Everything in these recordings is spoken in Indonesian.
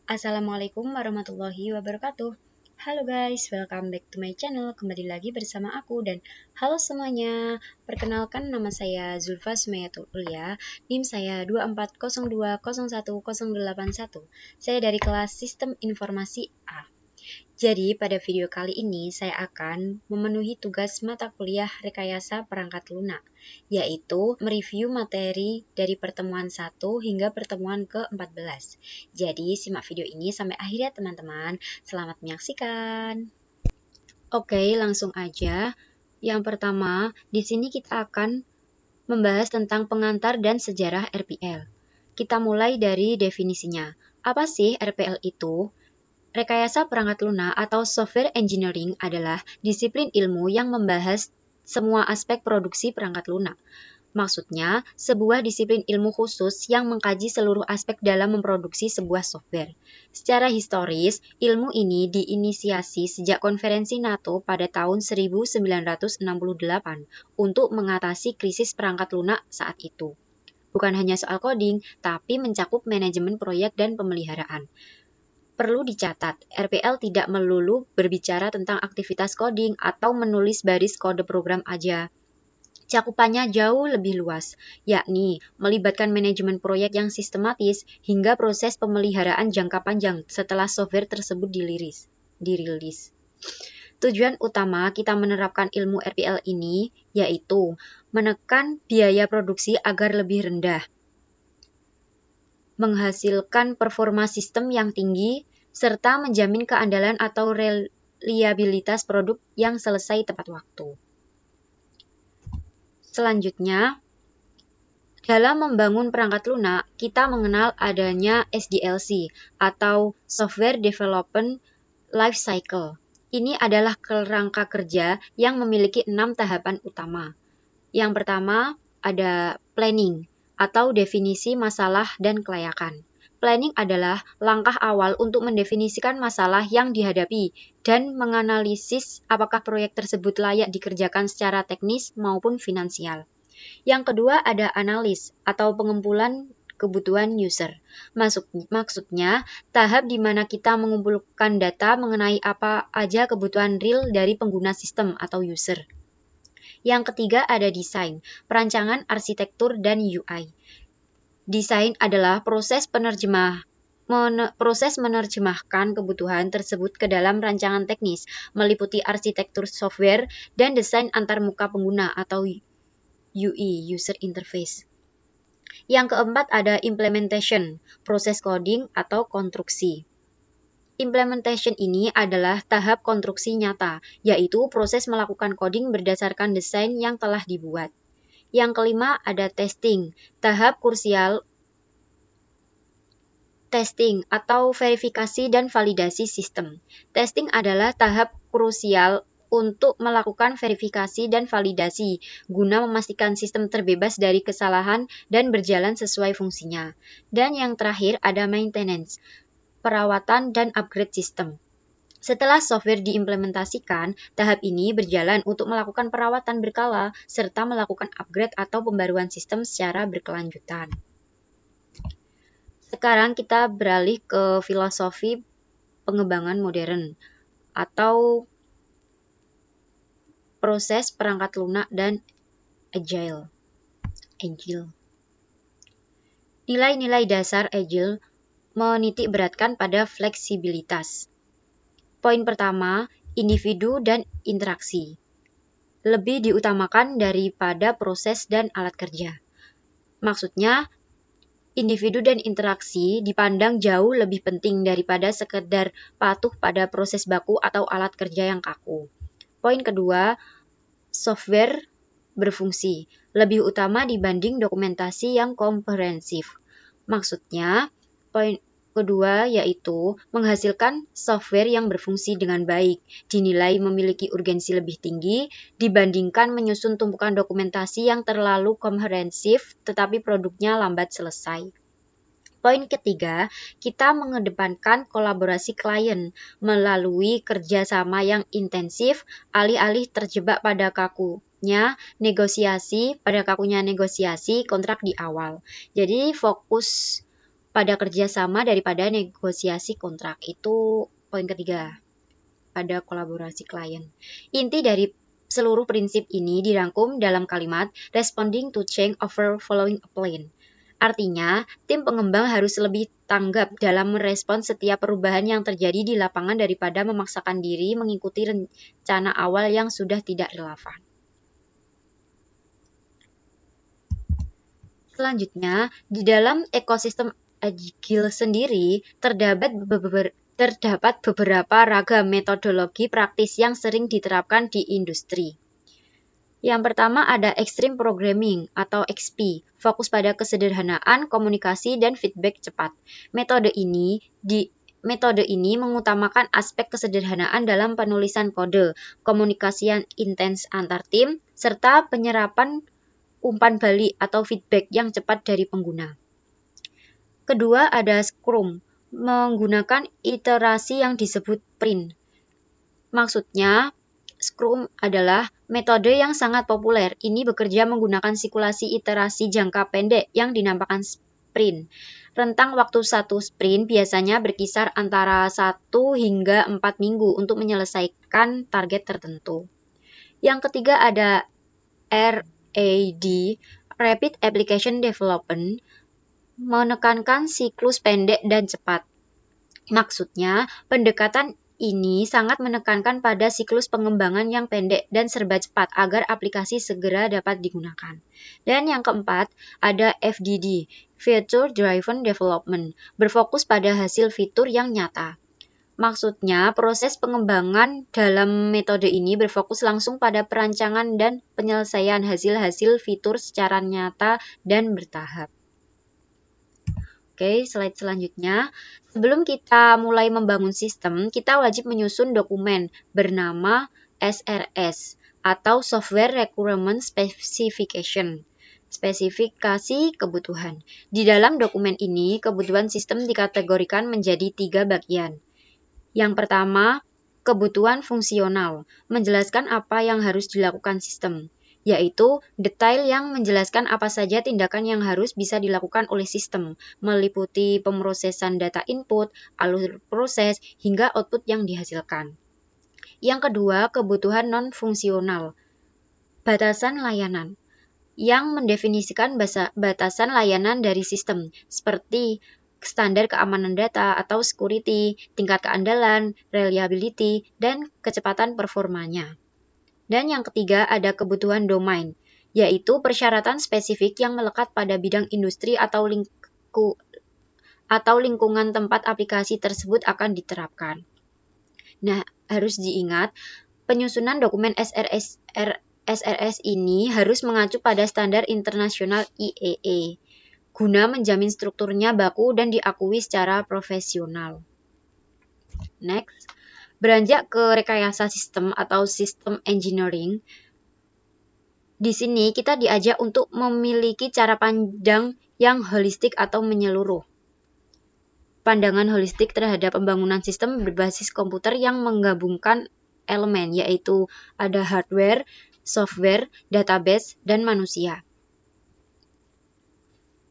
Assalamualaikum warahmatullahi wabarakatuh. Halo guys, welcome back to my channel. Kembali lagi bersama aku dan halo semuanya. Perkenalkan, nama saya Zulfa Sumayatul Ulia. NIM saya 2402010081. Saya dari kelas Sistem Informasi A. Jadi pada video kali ini saya akan memenuhi tugas mata kuliah Rekayasa Perangkat Lunak, yaitu mereview materi dari pertemuan 1 hingga pertemuan ke-14. Jadi simak video ini sampai akhir ya teman-teman. Selamat menyaksikan. Oke, langsung aja. Yang pertama, di sini kita akan membahas tentang pengantar dan sejarah RPL. Kita mulai dari definisinya. Apa sih RPL itu? Rekayasa perangkat lunak atau software engineering adalah disiplin ilmu yang membahas semua aspek produksi perangkat lunak. Maksudnya, sebuah disiplin ilmu khusus yang mengkaji seluruh aspek dalam memproduksi sebuah software. Secara historis, ilmu ini diinisiasi sejak konferensi NATO pada tahun 1968 untuk mengatasi krisis perangkat lunak saat itu. Bukan hanya soal coding, tapi mencakup manajemen proyek dan pemeliharaan. Perlu dicatat, RPL tidak melulu berbicara tentang aktivitas coding atau menulis baris kode program aja. Cakupannya jauh lebih luas, yakni melibatkan manajemen proyek yang sistematis hingga proses pemeliharaan jangka panjang setelah software tersebut dirilis. Tujuan utama kita menerapkan ilmu RPL ini yaitu menekan biaya produksi agar lebih rendah, menghasilkan performa sistem yang tinggi, serta menjamin keandalan atau reliabilitas produk yang selesai tepat waktu. Selanjutnya, dalam membangun perangkat lunak, kita mengenal adanya SDLC atau Software Development Life Cycle. Ini adalah kerangka kerja yang memiliki 6 tahapan utama. Yang pertama ada planning atau definisi masalah dan kelayakan. Planning adalah langkah awal untuk mendefinisikan masalah yang dihadapi dan menganalisis apakah proyek tersebut layak dikerjakan secara teknis maupun finansial. Yang kedua ada analis atau pengumpulan kebutuhan user. Maksudnya, tahap di mana kita mengumpulkan data mengenai apa aja kebutuhan real dari pengguna sistem atau user. Yang ketiga ada desain, perancangan arsitektur dan UI. Desain adalah proses menerjemahkan kebutuhan tersebut ke dalam rancangan teknis, meliputi arsitektur software dan desain antarmuka pengguna atau UI, User Interface. Yang keempat ada implementation, proses coding atau konstruksi. Implementation ini adalah tahap konstruksi nyata, yaitu proses melakukan coding berdasarkan desain yang telah dibuat. Yang kelima ada testing, tahap krusial testing atau verifikasi dan validasi sistem. Testing adalah tahap krusial untuk melakukan verifikasi dan validasi guna memastikan sistem terbebas dari kesalahan dan berjalan sesuai fungsinya. Dan yang terakhir ada maintenance, perawatan dan upgrade sistem. Setelah software diimplementasikan, tahap ini berjalan untuk melakukan perawatan berkala serta melakukan upgrade atau pembaruan sistem secara berkelanjutan. Sekarang kita beralih ke filosofi pengembangan modern atau proses perangkat lunak dan agile. Nilai-nilai dasar agile menitik beratkan pada fleksibilitas. Poin pertama, individu dan interaksi. Lebih diutamakan daripada proses dan alat kerja. Maksudnya, individu dan interaksi dipandang jauh lebih penting daripada sekedar patuh pada proses baku atau alat kerja yang kaku. Poin kedua, software berfungsi lebih utama dibanding dokumentasi yang komprehensif. Maksudnya, poin kedua yaitu menghasilkan software yang berfungsi dengan baik, dinilai memiliki urgensi lebih tinggi dibandingkan menyusun tumpukan dokumentasi yang terlalu komprehensif tetapi produknya lambat selesai. Poin ketiga, kita mengedepankan kolaborasi klien melalui kerjasama yang intensif, alih-alih terjebak pada kakunya negosiasi kontrak di awal. Jadi fokus pada kerjasama daripada negosiasi kontrak. Itu poin ketiga, pada kolaborasi klien. Inti dari seluruh prinsip ini dirangkum dalam kalimat responding to change over following a plan. Artinya, tim pengembang harus lebih tanggap dalam merespon setiap perubahan yang terjadi di lapangan daripada memaksakan diri mengikuti rencana awal yang sudah tidak relevan. Selanjutnya, di dalam ekosistem Agile sendiri terdapat beberapa ragam metodologi praktis yang sering diterapkan di industri. Yang pertama ada Extreme Programming atau XP, fokus pada kesederhanaan, komunikasi, dan feedback cepat. Metode ini mengutamakan aspek kesederhanaan dalam penulisan kode, komunikasi yang intens antar tim, serta penyerapan umpan balik atau feedback yang cepat dari pengguna. Kedua ada Scrum, menggunakan iterasi yang disebut sprint. Maksudnya, Scrum adalah metode yang sangat populer. Ini bekerja menggunakan siklasi iterasi jangka pendek yang dinamakan sprint. Rentang waktu satu sprint biasanya berkisar antara 1 hingga 4 minggu untuk menyelesaikan target tertentu. Yang ketiga ada RAD, Rapid Application Development, menekankan siklus pendek dan cepat. Maksudnya, pendekatan ini sangat menekankan pada siklus pengembangan yang pendek dan serba cepat agar aplikasi segera dapat digunakan. Dan yang keempat, ada FDD, Feature Driven Development, berfokus pada hasil fitur yang nyata. Maksudnya, proses pengembangan dalam metode ini berfokus langsung pada perancangan dan penyelesaian hasil-hasil fitur secara nyata dan bertahap. Oke, slide selanjutnya. Sebelum kita mulai membangun sistem, kita wajib menyusun dokumen bernama SRS atau Software Requirement Specification, spesifikasi kebutuhan. Di dalam dokumen ini, kebutuhan sistem dikategorikan menjadi 3 bagian. Yang pertama, kebutuhan fungsional, menjelaskan apa yang harus dilakukan sistem, yaitu detail yang menjelaskan apa saja tindakan yang harus bisa dilakukan oleh sistem, meliputi pemrosesan data input, alur proses, hingga output yang dihasilkan. Yang kedua, kebutuhan non-fungsional, batasan layanan, yang mendefinisikan batasan layanan dari sistem, seperti standar keamanan data atau security, tingkat keandalan, reliability, dan kecepatan performanya. Dan yang ketiga ada kebutuhan domain, yaitu persyaratan spesifik yang melekat pada bidang industri atau lingkungan tempat aplikasi tersebut akan diterapkan. Nah, harus diingat, penyusunan dokumen SRS ini harus mengacu pada standar internasional IEE, guna menjamin strukturnya baku dan diakui secara profesional. Next. Beranjak ke rekayasa sistem atau sistem engineering, di sini kita diajak untuk memiliki cara pandang yang holistik atau menyeluruh. Pandangan holistik terhadap pembangunan sistem berbasis komputer yang menggabungkan elemen, yaitu ada hardware, software, database, dan manusia.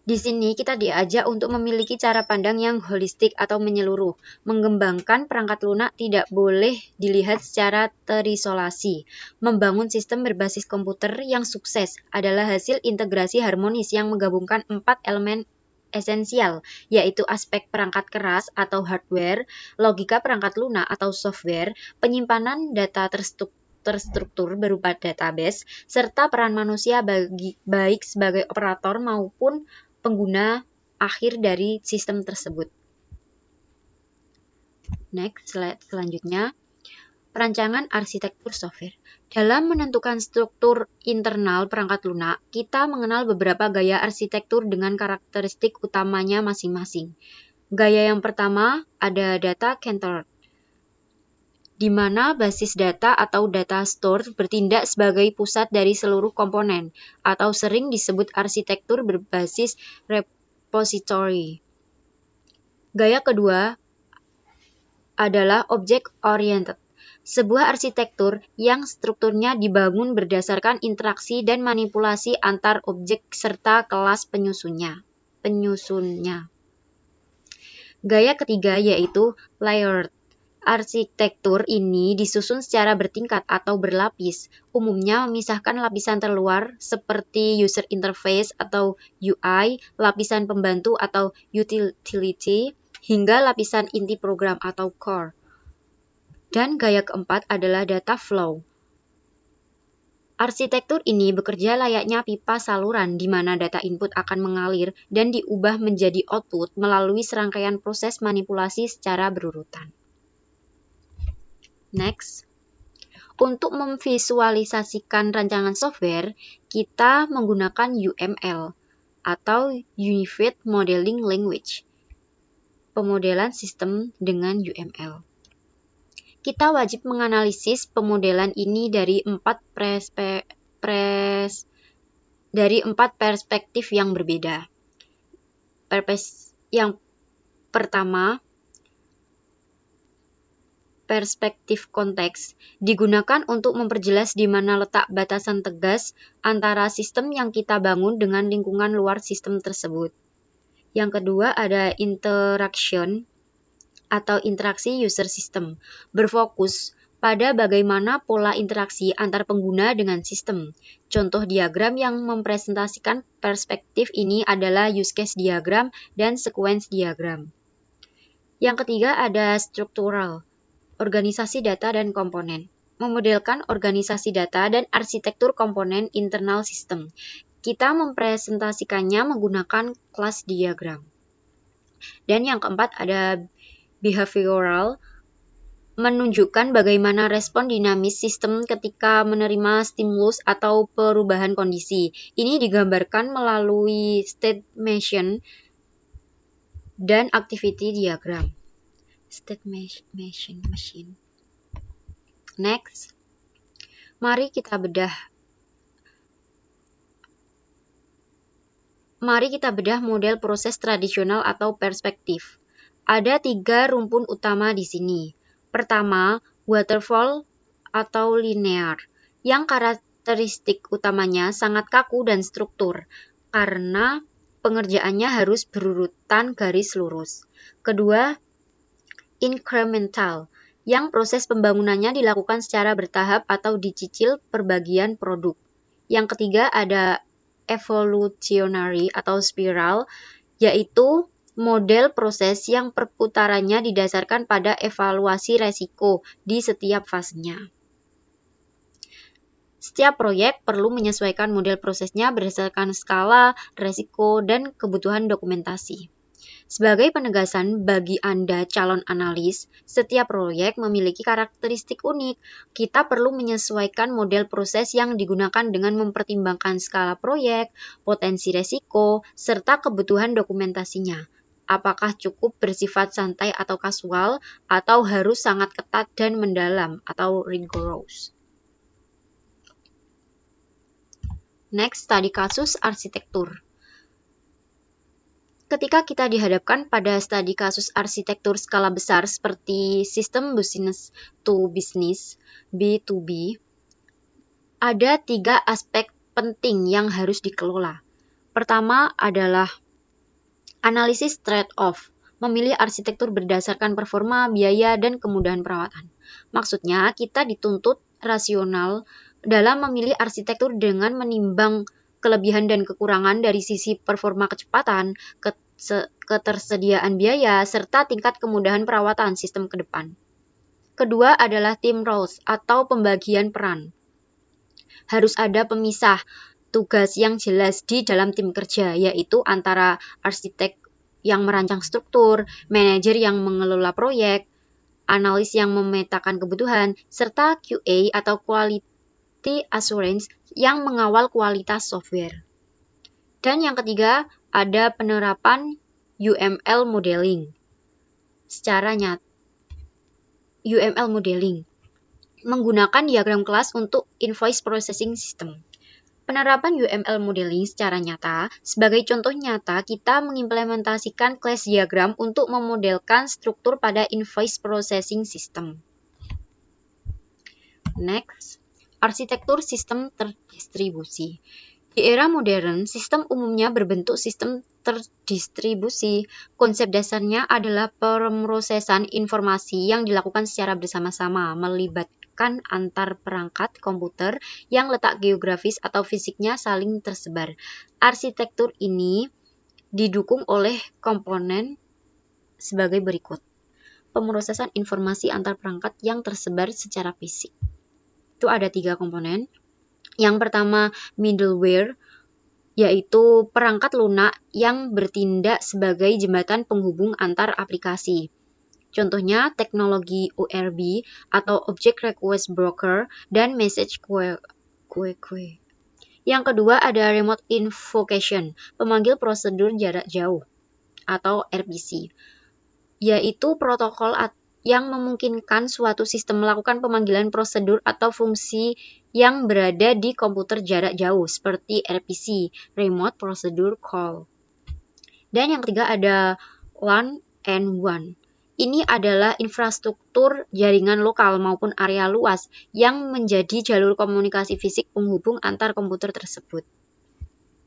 Di sini kita diajak untuk memiliki cara pandang yang holistik atau menyeluruh. Mengembangkan perangkat lunak tidak boleh dilihat secara terisolasi. Membangun sistem berbasis komputer yang sukses adalah hasil integrasi harmonis yang menggabungkan 4 elemen esensial, yaitu aspek perangkat keras atau hardware, logika perangkat lunak atau software, penyimpanan data terstruktur berupa database, serta peran manusia baik sebagai operator maupun pengguna akhir dari sistem tersebut. Next, slide selanjutnya. Perancangan arsitektur software. Dalam menentukan struktur internal perangkat lunak, kita mengenal beberapa gaya arsitektur dengan karakteristik utamanya masing-masing. Gaya yang pertama ada data centered, di mana basis data atau data store bertindak sebagai pusat dari seluruh komponen, atau sering disebut arsitektur berbasis repository. Gaya kedua adalah object-oriented, sebuah arsitektur yang strukturnya dibangun berdasarkan interaksi dan manipulasi antar objek serta kelas penyusunnya. Gaya ketiga yaitu layered. Arsitektur ini disusun secara bertingkat atau berlapis, umumnya memisahkan lapisan terluar seperti user interface atau UI, lapisan pembantu atau utility, hingga lapisan inti program atau core. Dan gaya keempat adalah data flow. Arsitektur ini bekerja layaknya pipa saluran di mana data input akan mengalir dan diubah menjadi output melalui serangkaian proses manipulasi secara berurutan. Next, untuk memvisualisasikan rancangan software, kita menggunakan UML atau Unified Modeling Language, pemodelan sistem dengan UML. Kita wajib menganalisis pemodelan ini dari empat perspektif yang berbeda. Yang pertama, perspektif konteks digunakan untuk memperjelas di mana letak batasan tegas antara sistem yang kita bangun dengan lingkungan luar sistem tersebut. Yang kedua ada interaction atau interaksi user system, berfokus pada bagaimana pola interaksi antar pengguna dengan sistem. Contoh diagram yang mempresentasikan perspektif ini adalah use case diagram dan sequence diagram. Yang ketiga ada struktural, organisasi data dan komponen, memodelkan organisasi data dan arsitektur komponen internal sistem. Kita mempresentasikannya menggunakan kelas diagram. Dan yang keempat ada behavioral, menunjukkan bagaimana respon dinamis sistem ketika menerima stimulus atau perubahan kondisi. Ini digambarkan melalui state machine dan activity diagram. State machine. Next, mari kita bedah model proses tradisional atau perspektif. Ada 3 rumpun utama di sini. Pertama, waterfall atau linear, yang karakteristik utamanya sangat kaku dan struktur, karena pengerjaannya harus berurutan garis lurus. Kedua, incremental, yang proses pembangunannya dilakukan secara bertahap atau dicicil per bagian produk. Yang ketiga ada evolutionary atau spiral, yaitu model proses yang perputarannya didasarkan pada evaluasi resiko di setiap fasenya. Setiap proyek perlu menyesuaikan model prosesnya berdasarkan skala, resiko, dan kebutuhan dokumentasi. Sebagai penegasan bagi Anda calon analis, setiap proyek memiliki karakteristik unik. Kita perlu menyesuaikan model proses yang digunakan dengan mempertimbangkan skala proyek, potensi resiko, serta kebutuhan dokumentasinya. Apakah cukup bersifat santai atau kasual, atau harus sangat ketat dan mendalam atau rigorous. Next, studi kasus arsitektur. Ketika kita dihadapkan pada studi kasus arsitektur skala besar seperti sistem business to business, B2B, ada 3 aspek penting yang harus dikelola. Pertama adalah analisis trade-off, memilih arsitektur berdasarkan performa, biaya, dan kemudahan perawatan. Maksudnya, kita dituntut rasional dalam memilih arsitektur dengan menimbang kelebihan dan kekurangan dari sisi performa kecepatan, ketersediaan biaya, serta tingkat kemudahan perawatan sistem ke depan. Kedua adalah team roles atau pembagian peran. Harus ada pemisah tugas yang jelas di dalam tim kerja, yaitu antara arsitek yang merancang struktur, manajer yang mengelola proyek, analis yang memetakan kebutuhan, serta QA atau quality assurance yang mengawal kualitas software. Dan yang ketiga, ada penerapan UML modeling. Secara nyata, UML modeling menggunakan diagram kelas untuk invoice processing system. Penerapan UML modeling secara nyata, sebagai contoh nyata, kita mengimplementasikan class diagram untuk memodelkan struktur pada invoice processing system. Next, arsitektur sistem terdistribusi. Di era modern, sistem umumnya berbentuk sistem terdistribusi. Konsep dasarnya adalah pemrosesan informasi yang dilakukan secara bersama-sama, melibatkan antar perangkat komputer yang letak geografis atau fisiknya saling tersebar. Arsitektur ini didukung oleh komponen sebagai berikut. Pemrosesan informasi antar perangkat yang tersebar secara fisik. Itu ada 3 komponen. Yang pertama, middleware, yaitu perangkat lunak yang bertindak sebagai jembatan penghubung antar aplikasi. Contohnya, teknologi ORB atau Object Request Broker dan Message Queue. Yang kedua ada Remote Invocation, pemanggil prosedur jarak jauh atau RPC, yaitu protokol yang memungkinkan suatu sistem melakukan pemanggilan prosedur atau fungsi yang berada di komputer jarak jauh seperti RPC, Remote Procedure Call. Dan yang ketiga ada LAN and WAN. Ini adalah infrastruktur jaringan lokal maupun area luas yang menjadi jalur komunikasi fisik penghubung antar komputer tersebut.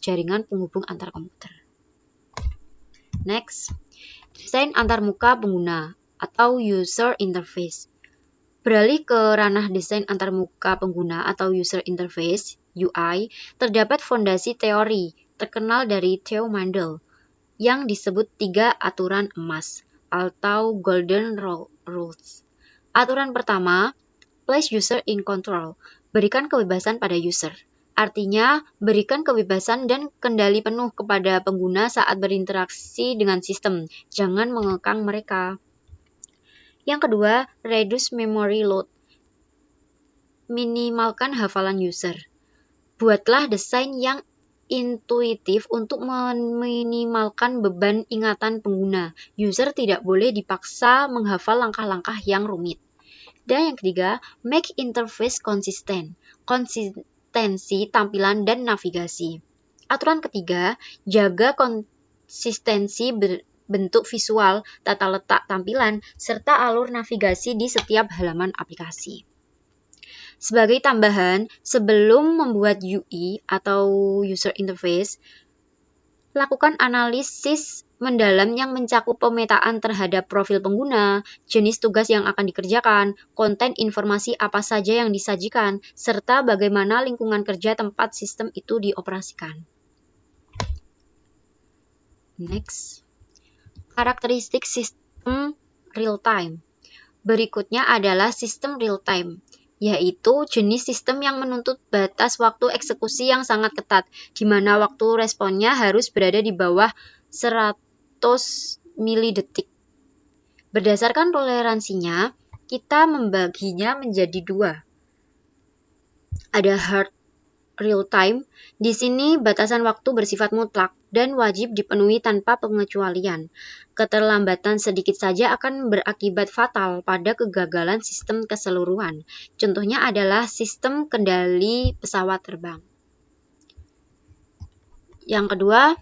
Jaringan penghubung antar komputer. Next, desain antarmuka pengguna atau user interface. Beralih ke ranah desain antarmuka pengguna atau user interface (UI), terdapat fondasi teori terkenal dari Theo Mandel yang disebut 3 aturan emas atau Golden Rules. Aturan pertama, place user in control, berikan kebebasan pada user. Artinya, berikan kebebasan dan kendali penuh kepada pengguna saat berinteraksi dengan sistem, jangan mengekang mereka. Yang kedua, reduce memory load. Minimalkan hafalan user. Buatlah desain yang intuitif untuk meminimalkan beban ingatan pengguna. User tidak boleh dipaksa menghafal langkah-langkah yang rumit. Dan yang ketiga, make interface consistent. Konsistensi tampilan dan navigasi. Aturan ketiga, jaga konsistensi bentuk visual, tata letak tampilan, serta alur navigasi di setiap halaman aplikasi. Sebagai tambahan, sebelum membuat UI atau user interface, lakukan analisis mendalam yang mencakup pemetaan terhadap profil pengguna, jenis tugas yang akan dikerjakan, konten informasi apa saja yang disajikan, serta bagaimana lingkungan kerja tempat sistem itu dioperasikan. Next. Karakteristik sistem real-time. Berikutnya adalah sistem real-time, yaitu jenis sistem yang menuntut batas waktu eksekusi yang sangat ketat, di mana waktu responnya harus berada di bawah 100 milidetik. Berdasarkan toleransinya, kita membaginya menjadi 2. Ada hard real-time. Di sini batasan waktu bersifat mutlak dan wajib dipenuhi tanpa pengecualian. Keterlambatan sedikit saja akan berakibat fatal pada kegagalan sistem keseluruhan. Contohnya adalah sistem kendali pesawat terbang. Yang kedua,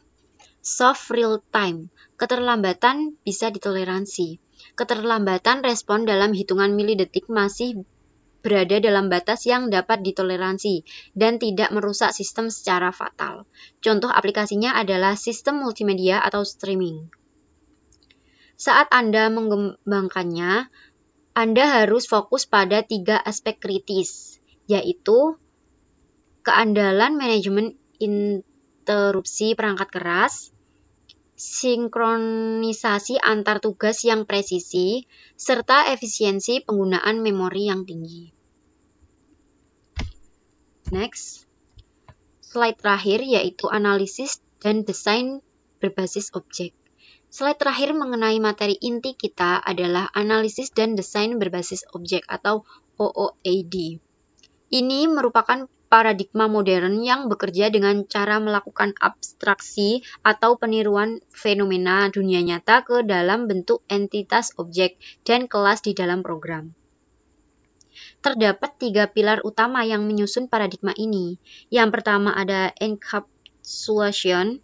soft real-time. Keterlambatan bisa ditoleransi. Keterlambatan respon dalam hitungan milidetik masih berada dalam batas yang dapat ditoleransi dan tidak merusak sistem secara fatal. Contoh aplikasinya adalah sistem multimedia atau streaming. Saat Anda mengembangkannya, Anda harus fokus pada 3 aspek kritis, yaitu keandalan manajemen interupsi perangkat keras, sinkronisasi antar tugas yang presisi, serta efisiensi penggunaan memori yang tinggi. Next, slide terakhir yaitu analisis dan desain berbasis objek. Slide terakhir mengenai materi inti kita adalah analisis dan desain berbasis objek atau OOAD. Ini merupakan paradigma modern yang bekerja dengan cara melakukan abstraksi atau peniruan fenomena dunia nyata ke dalam bentuk entitas objek dan kelas di dalam program. Terdapat 3 pilar utama yang menyusun paradigma ini. Yang pertama ada encapsulation,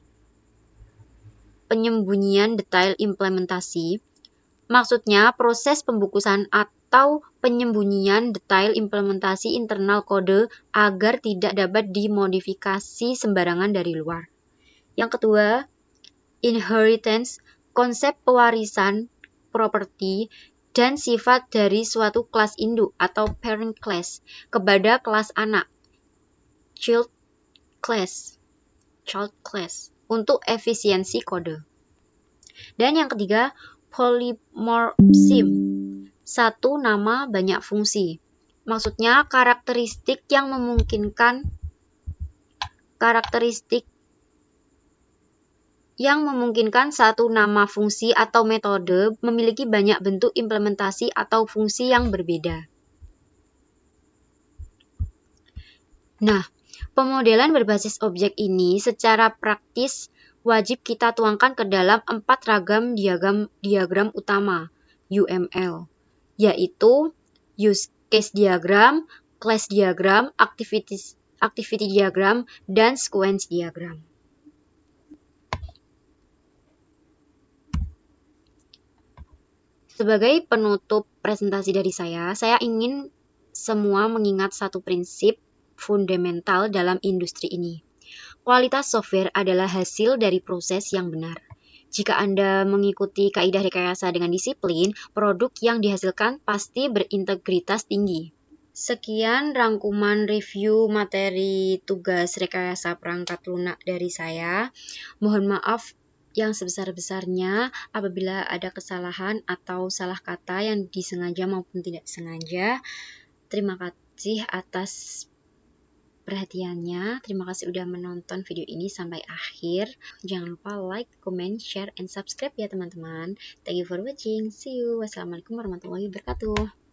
penyembunyian detail implementasi. Maksudnya, proses pembukusan atau penyembunyian detail implementasi internal kode agar tidak dapat dimodifikasi sembarangan dari luar. Yang kedua, inheritance, konsep pewarisan properti dan sifat dari suatu kelas induk atau parent class kepada kelas anak, child class, untuk efisiensi kode. Dan yang ketiga, polymorphism, satu nama banyak fungsi. Maksudnya karakteristik yang memungkinkan satu nama fungsi atau metode memiliki banyak bentuk implementasi atau fungsi yang berbeda. Nah, pemodelan berbasis objek ini secara praktis wajib kita tuangkan ke dalam 4 ragam diagram utama UML, yaitu use case diagram, class diagram, activity diagram, dan sequence diagram. Sebagai penutup presentasi dari saya ingin semua mengingat satu prinsip fundamental dalam industri ini. Kualitas software adalah hasil dari proses yang benar. Jika Anda mengikuti kaidah rekayasa dengan disiplin, produk yang dihasilkan pasti berintegritas tinggi. Sekian rangkuman review materi tugas rekayasa perangkat lunak dari saya. Mohon maaf yang sebesar-besarnya apabila ada kesalahan atau salah kata yang disengaja maupun tidak sengaja. Terima kasih atas perhatiannya. Terima kasih udah menonton video ini sampai akhir. Jangan lupa like, comment, share, and subscribe ya teman-teman. Thank you for watching. See you. Wassalamualaikum warahmatullahi wabarakatuh.